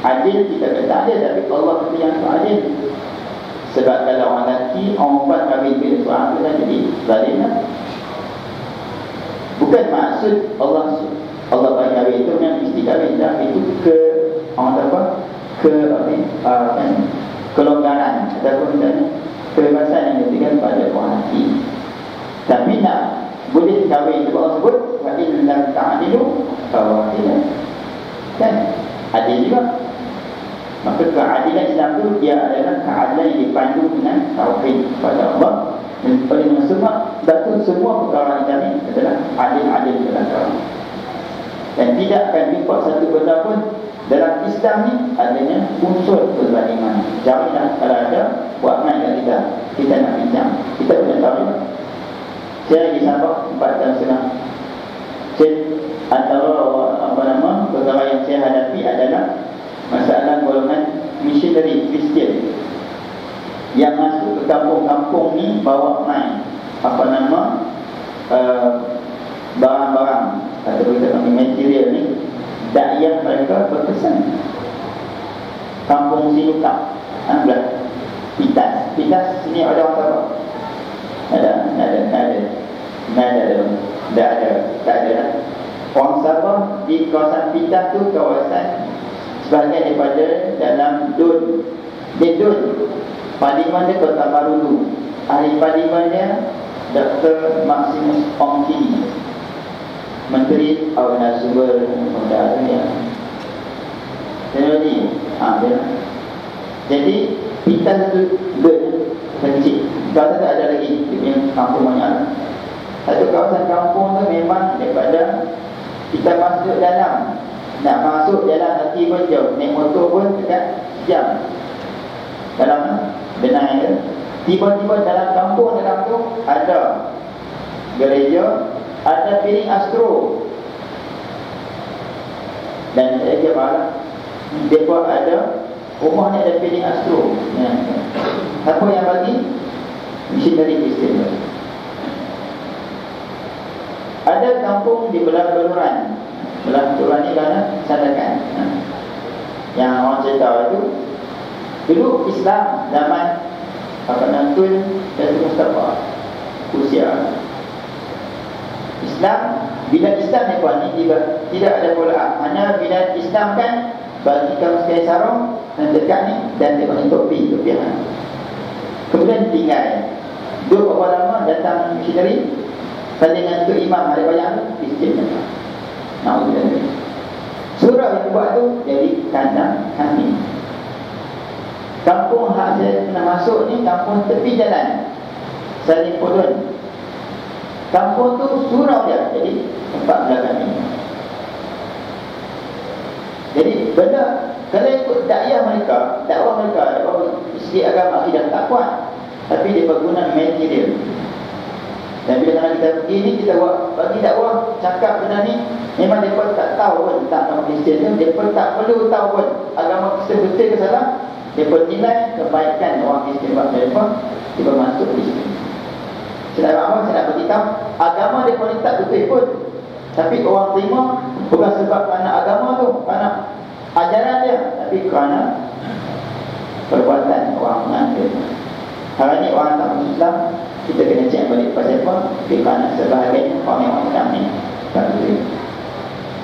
Adil kita kata adil, tapi Allah kata yang tak adil. Sebab kalau orang lelaki, orang perempuan kahwin lebih daripada seorang, itu dah jadi zalim lah. Bukan maksud Allah bagi kahwin itu yang mesti kahwin, tapi itu ke orang apa? Kelonggaran ataupun kebebasan yang diberikan pada orang lelaki. Tapi nak boleh kahwin sebab Allah sebut wa in lam ta'dilu fawahidah, kan adil juga. Maka keadilan Islam itu dia adalah keadilan yang dipandu dengan tauhid kepada Allah. Dan paling semua dalam semua perkara ini adalah adil-adil dalam. Dan tidak akan jumpa satu benda pun dalam Islam ni adanya unsur kezaliman. Janganlah kalau ada buat main kat kita nak bincang, kita kena tahu juga. Saya lagi sampai 4 tahun setengah. Antara perkara yang saya hadapi adalah masalah golongan missionary Kristian yang masuk ke kampung-kampung ni bawa main barang-barang atau kita material ni. Dakwah mereka berkesan. Kampung Sinukap, Pitas sini ada orang Sabah? Tak ada. Orang Sabah di kawasan Pitas tu kawasan sebahagian daripada dalam Dun. Di Dun, parlimen dia Kota Baru tu. Ahli parlimen dia Dr. Maximus Ongkini, Menteri Awana Sumber Daya Dunia. Teknologi. Jadi Pitas tu kecil. Kawasan tu ada lagi yang kampung banyak. Satu kawasan kampung tu memang daripada kita masuk dalam, nak masuk jalan nanti pun jauh, naik motor pun dekat jam dalam benang dia. Tiba-tiba dalam kampung dalam tu ada gereja, ada piring astro. Dan saya marah, mereka ada rumah ni ada piring astro. Siapa yang bagi? Missionary Kristian. Ada kampung di belah Beluran. Belah Beluran ni mana? Sandakan. Yang orang cerita itu dulu Islam zaman Tun dan Mustafa Usia. Islam Bila Islam ni puan ni tidak ada follow up. Hanya bila Islam kan bagi kamu sekali sarung dan dekat ni dan dia bagi topi mana. Kemudian tinggal duduk berapa lama datang missionary dengan tu imam ada banyak tu Kristian. Naudzubillah. Surau yang buat tu jadi kandang kambing. Kampung hak saya pernah masuk ni kampung tepi jalan Saling Podon. Kampung tu surau dia, jadi tempat belakang ni. Jadi benda kalau ikut dakwah mereka, dakwah segi agama akidah tak kuat, tapi dia berguna material. Dan bila mana kita pergi ni, kita buat bagi dakwah cakap benda ni, memang mereka tak tahu pun tentang agama Kristian tu, mereka tak perlu tahu pun agama Kristian betul ke salah. Mereka nilai kebaikan orang Kristian buat mereka, mereka masuk Kristian. Sedangkan apa saya nak beritahu, agama mereka ni tak betul pun, tapi orang terima bukan sebab kerana agama tu, kerana ajaran dia, tapi kerana perbuatan orang mengambil. Hari ni orang tak Islam, kita kena cek balik pasal apa, tapi kerana sebahagian orang yang Islam ni tak betul.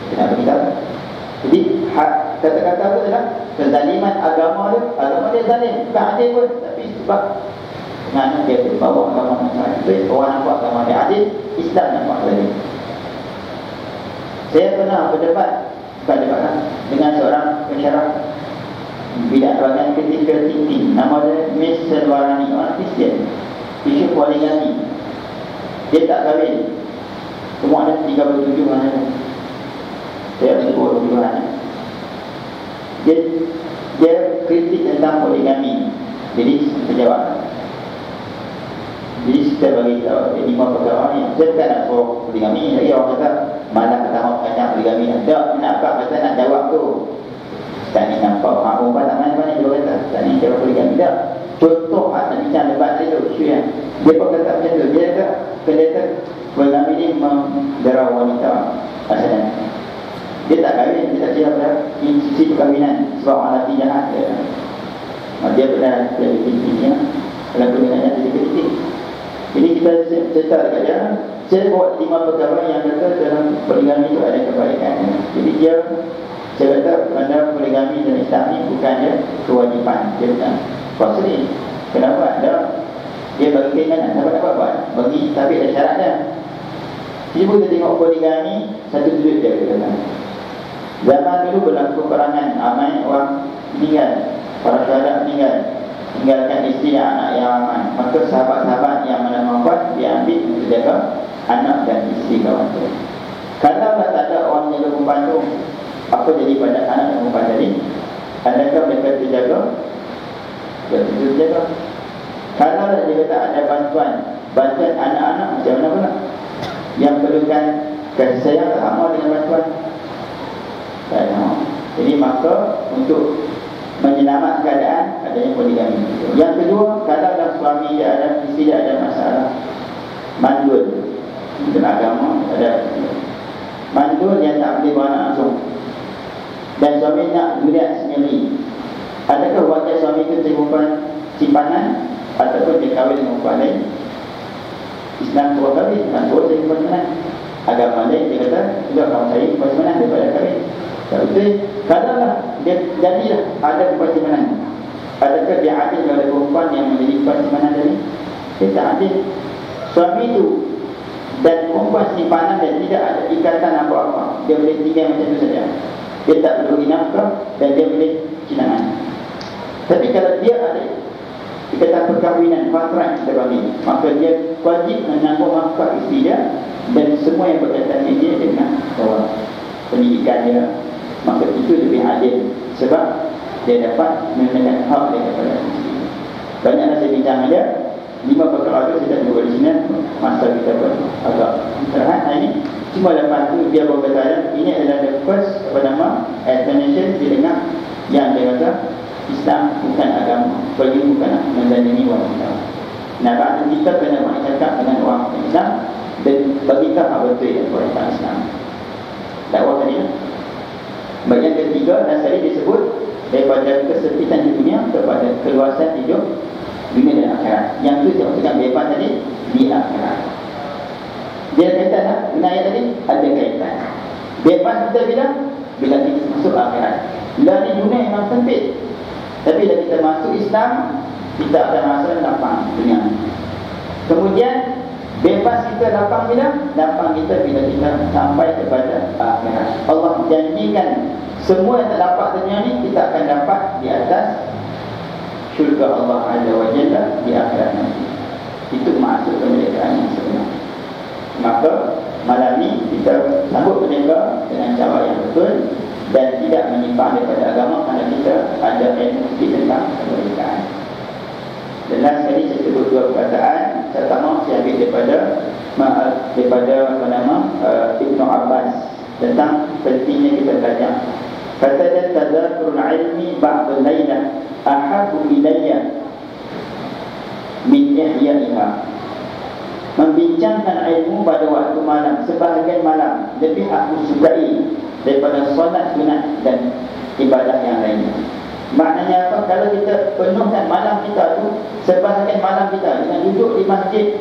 Kita beritahu. Jadi kata-kata itu adalah kezaliman agama dia zalim, bukan adil pun, tapi sebab kerana dia bawa agama Islam. Jadi orang nampak agama dia adil, Islam nampak zalim. Saya pernah berdebat dengan seorang pensyarah bidang bahagian critical thinking, nama dia Miss Selvarani, orang Kristian. Isu poligami, dia tak kahwin, semua ada 37 anak. Saya sebut dulu anak. Dia kritik tentang poligami. Jadi saya jawab. Jadi kita bagi tahu 5 perkara ni. Saya bukan nak suruh poligami. Lagi orang kata malah kata banyak poligami. Tak nampak kata nak jawab tu. Tak ni nampak hak perempuan tak mana-mana dia kata. Tak ni jawab poligami tak. Contoh hak nak bincang debat dia tu isu yang dia pun kata macam tu. Dia kata poligami ni mendera wanita asalnya. Dia tak kahwin, dia tak siap pada institusi perkahwinan sebab orang lelaki jahat dia pernah kritik-kritiknya dalam perkahwinan dia kritik. Jadi kita cerita dekat dia, saya buat 5 perkara yang kata dalam poligami itu ada kebaikan. Jadi saya kata pada poligami dalam Islam ni bukan dia kewajipan, dia bukan compulsory. Kenapa? Dia bagi keinginan, dapat buat bagi, tapi ada syarat dia. Jadi kita tengok poligami, satu duit dia kata. Zaman dulu berlaku perangan, ramai orang meninggal, para syahadat meninggalkan isteri dan anak yang ramai. Maka sahabat-sahabat yang mana mampat diambil untuk jaga anak dan isteri kawan tu. Kalau tak ada orang jaga perempuan tu, apa jadi pada anak dan perempuan tadi? Adakah mereka terjaga? Betul terjaga. Kalau dia kata ada bantuan anak-anak macam mana pula? Yang perlukan kasih sayang sama dengan bantuan. Jadi maka untuk menyelamat keadaan adanya poligami. Yang kedua, kalau ada suami dia ada, isteri dia ada masalah, mandul dalam agama ada mandul yang tak boleh beranak langsung dan suami nak melihat sendiri, adakah wajar suami itu perempuan simpanan ataupun dia kahwin dengan perempuan lain? Islam suruh kahwin, tak suruh jadi perempuan simpanan. Agama lain dia kata tidak, kamu cari perempuan simpanan daripada kahwin. Betul. Kadang-kadang dia jadilah ada perempuan simpanan. Adakah dia adil kepada perempuan yang menjadi perempuan simpanan tadi? Dia tak adil. Suami itu dan perempuan simpanan dan tidak ada ikatan apa-apa, dia boleh tinggal macam itu saja. Dia tak perlu nafkah dan dia boleh cinangan. Tapi kalau dia ada ikatan perkahwinan patrak kita bagi, maka dia wajib menanggung nafkah isteri dia dan semua yang berkaitan dengan dia dengan bawa pendidikan dia. Maka itu lebih adil sebab dia dapat memenuhi hak dia kepada isteri. Banyaklah saya bincang dia 5 perkara itu saya tak buat di sini. Masa kita buat agak terhad hari ini. Cuma lepas tu dia berkata ini adalah the first explanation dia dengar yang dia kata Islam bukan agama, bagi bukan menzalimi wanita. Nah, berarti kita kena bercakap dengan orang Islam dan bagi kita hak betul yang tentang Islam. Dakwah tadi lah. Bagian ketiga, dan tadi disebut daripada kesempitan di dunia kepada keluasan hidup dunia dan akhirat. Yang itu saya maksudkan bebas tadi di akhirat. Dia ada kaitan tak? Dengan ayat tadi? Ada kaitan. Bebas kita bila kita masuk akhirat. Bila di dunia memang sempit, tapi bila kita masuk Islam, kita akan rasa lapang dunia. Kemudian bebas kita lapang bila? Lapang kita bila kita sampai kepada akhirat. Allah janjikan semua yang tak dapat dunia ni kita akan dapat di atas syurga Allah Azza wa Jalla di akhirat nanti. Itu maksud kemerdekaan yang sebenar. Maka malam ni kita sambut merdeka dengan cara yang betul dan tidak menyimpang daripada agama, kerana kita ada ilmu sedikit tentang kemerdekaan. Dan last sekali saya sebut dua perkataan. Pertama saya ambil daripada Ibnu Abbas tentang pentingnya kita belajar. Kata dia, tadzakurul ilmi ba'dal lailah ahabbu ilayya min ihya'iha. Membincangkan ilmu pada waktu malam, sebahagian malam, lebih aku sukai daripada solat sunat dan ibadah yang lain. Maknanya apa? Kalau kita penuhkan malam kita tu, sebahagian malam kita dengan duduk di masjid,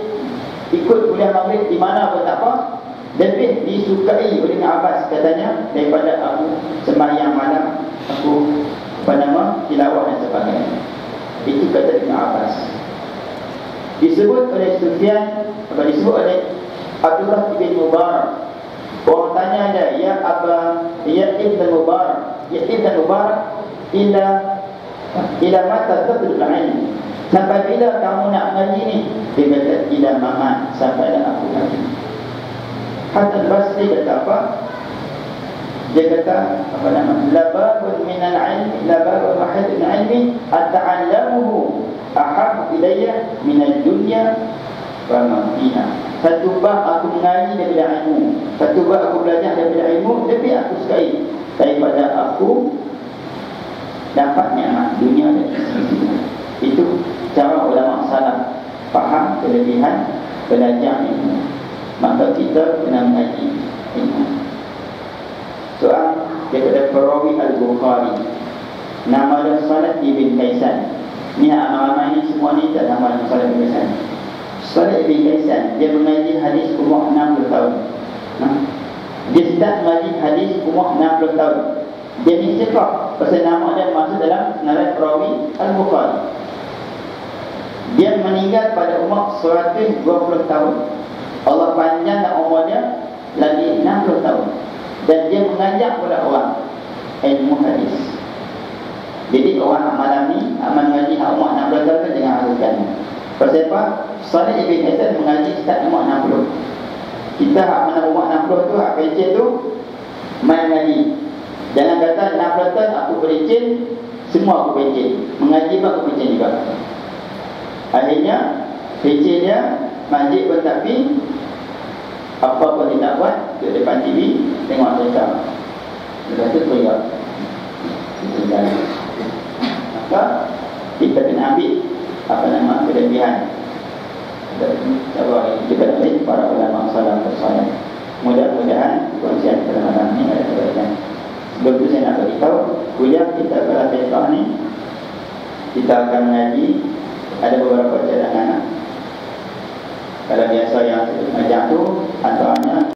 ikut kuliah maghrib di mana pun tak apa, lebih disukai oleh Ibn Abbas katanya daripada aku sembahyang malam, aku tilawah dan sebagainya. Itu kata Ibn Abbas. Disebut oleh Sufyan, disebut oleh Abdullah bin Mubarak. Orang tanya dia, ya Ibn Mubarak, ila mata tatlub al-ilm? Sampai bila kamu nak ngaji ni? Dia kata, ila mamat, sampai dah aku ngaji. Hasan Basri kata apa? Dia kata lababun minal ilmi, lababun wahid min ilmi ata'allamuhu ahabbu ilayya minal dunya wa ma fiha. Satu bab aku mengaji daripada ilmu, satu bab aku belajar daripada ilmu, lebih aku sukai daripada aku dapat nikmat dunia dan isinya. Itu cara ulama salaf faham kelebihan belajar ilmu. Maka kita kena mengaji ilmu. Soal daripada perawi Al-Bukhari, nama dia Salih ibn Kaisan. Ni nama-nama ni semua ni tak nama dia Salih ibn Kaisan. Salih ibn Kaisan dia mengaji hadis umur 60 tahun. Dia start mengaji hadis umur 60 tahun. Dia ni siapa? Pasal nama dia masuk dalam senarai perawi Al-Bukhari. Dia meninggal pada umur 120 tahun. Allah panjangkan umur dia lagi 60 tahun. Dan dia mengajak pula orang ilmu hadis. Jadi orang malam ni amal mengaji umur 60 tahun tu jangan haruskan. Pasal apa? Salih ibn Kaisan mengaji start umur 60. Kita hak mana umur 60 tu, hak pencen tu main mengaji. Jangan kata 60 tahun aku pencen, semua aku pencen. Mengaji pun aku pencen juga. Akhirnya pencen dia masjid pun tapi apa pun dia tak buat, duduk depan TV tengok cerita. Lepas tu teriak. Maka kita kena ambil kelebihan. Kita ambil para ulama salaf saleh. Mudah-mudahan konsep pada malam ni ada kebaikan. Sebelum tu saya nak beritahu, kuliah kita pada Fiqh ni kita akan mengaji ada beberapa cadangan. Kalau biasa yang saya ajak tu antaranya